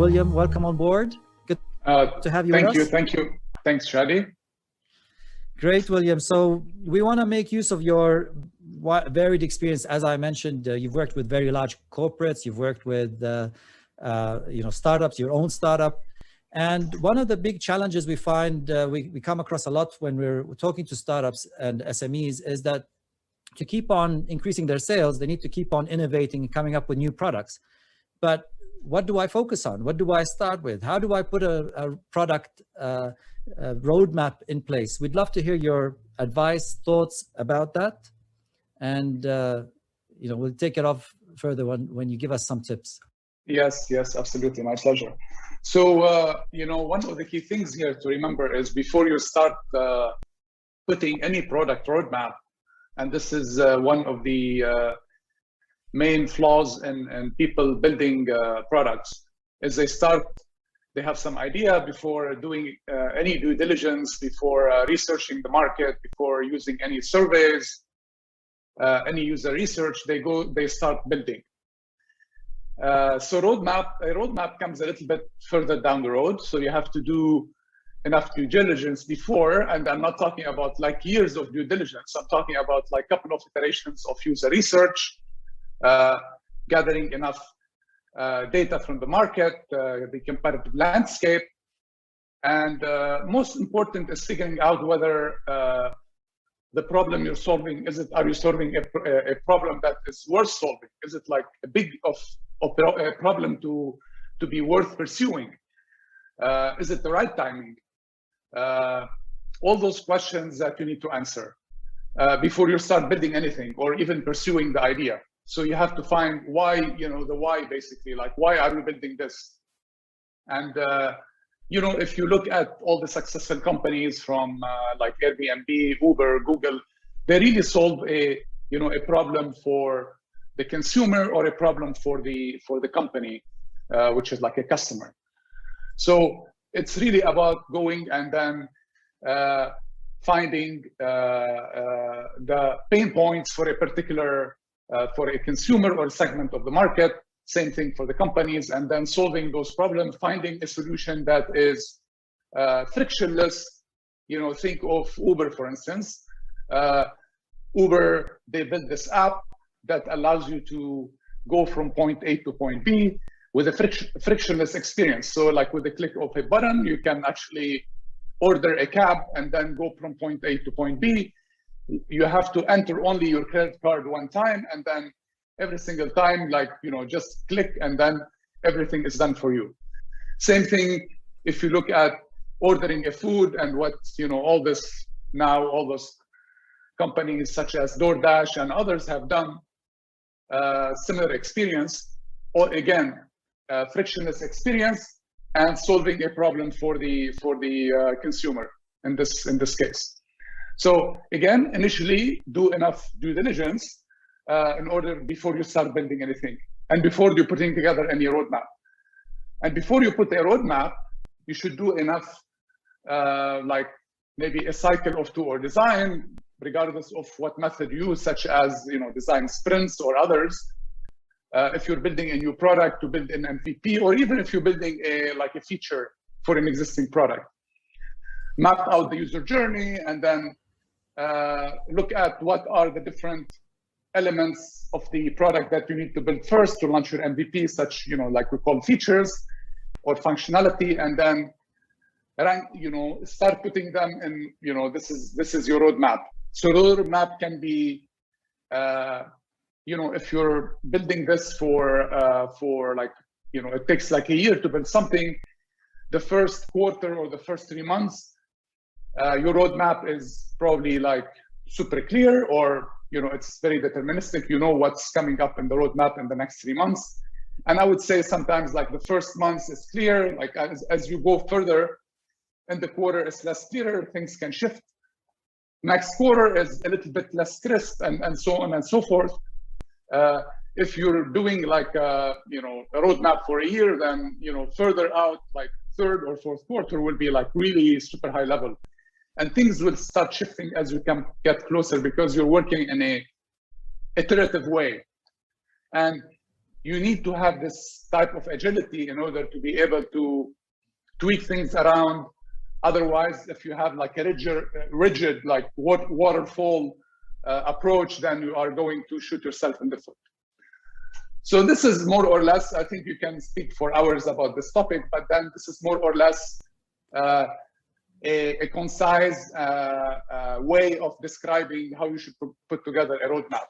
William, welcome on board. Good to have you with us. Thank you. Thanks, Shadi. Great, William. So we want to make use of your varied experience. As I mentioned, you've worked with very large corporates. You've worked with startups, your own startup. And one of the big challenges we find, we come across a lot when we're talking to startups and SMEs, is that to keep on increasing their sales, they need to keep on innovating and coming up with new products. But what do I focus on? What do I start with? How do I put a product roadmap in place? We'd love to hear your advice, thoughts about that. And we'll take it off further when you give us some tips. Yes, absolutely. My pleasure. So, one of the key things here to remember is before you start putting any product roadmap, and this is one of the main flaws in people building products, is they have some idea before doing any due diligence, before researching the market, before using any surveys, any user research, they start building. So a roadmap comes a little bit further down the road. So you have to do enough due diligence before, and I'm not talking about like years of due diligence. I'm talking about like a couple of iterations of user research, gathering enough data from the market, the competitive landscape, and most important is figuring out whether the problem you're solving, are you solving a problem that is worth solving? Is it like a big a problem to be worth pursuing? Is it the right timing? All those questions that you need to answer before you start building anything or even pursuing the idea. So you have to find why, the why basically, like why are we building this? And if you look at all the successful companies from like Airbnb, Uber, Google, they really solve a problem for the consumer or a problem for the company, which is like a customer. So it's really about going and then finding the pain points for a particular for a consumer or segment of the market. Same thing for the companies, and then solving those problems, finding a solution that is frictionless. Think of Uber, for instance. Uber, they built this app that allows you to go from point A to point B with a frictionless experience. So like with the click of a button, you can actually order a cab and then go from point A to point B. You have to enter only your credit card one time, and then every single time, just click and then everything is done for you. Same thing if you look at ordering a food and what, all those companies such as DoorDash and others have done similar experience, or again, frictionless experience and solving a problem for the consumer in this case. So again, initially do enough due diligence in order before you start building anything and before you're putting together any roadmap. And before you put a roadmap, you should do enough, like maybe a cycle of two or design, regardless of what method you use, such as design sprints or others. If you're building a new product, to build an MVP, or even if you're building a feature for an existing product, map out the user journey and then look at what are the different elements of the product that you need to build first to launch your MVP, such like we call features or functionality, and then start putting them in. This is your roadmap. So the roadmap can be, if you're building this for it takes like a year to build something, the first quarter or the first 3 months, your roadmap is probably like super clear, or it's very deterministic. What's coming up in the roadmap in the next 3 months. And I would say sometimes like the first month is clear, like as you go further in the quarter, it's less clear, things can shift. Next quarter is a little bit less crisp, and so on and so forth. If you're doing like a roadmap for a year, then further out, like third or fourth quarter will be like really super high level, and things will start shifting as you can get closer because you're working in a iterative way. And you need to have this type of agility in order to be able to tweak things around. Otherwise, if you have like a rigid like waterfall approach, then you are going to shoot yourself in the foot. So this is more or less, I think you can speak for hours about this topic, but then this is more or less a concise way of describing how you should put together a roadmap.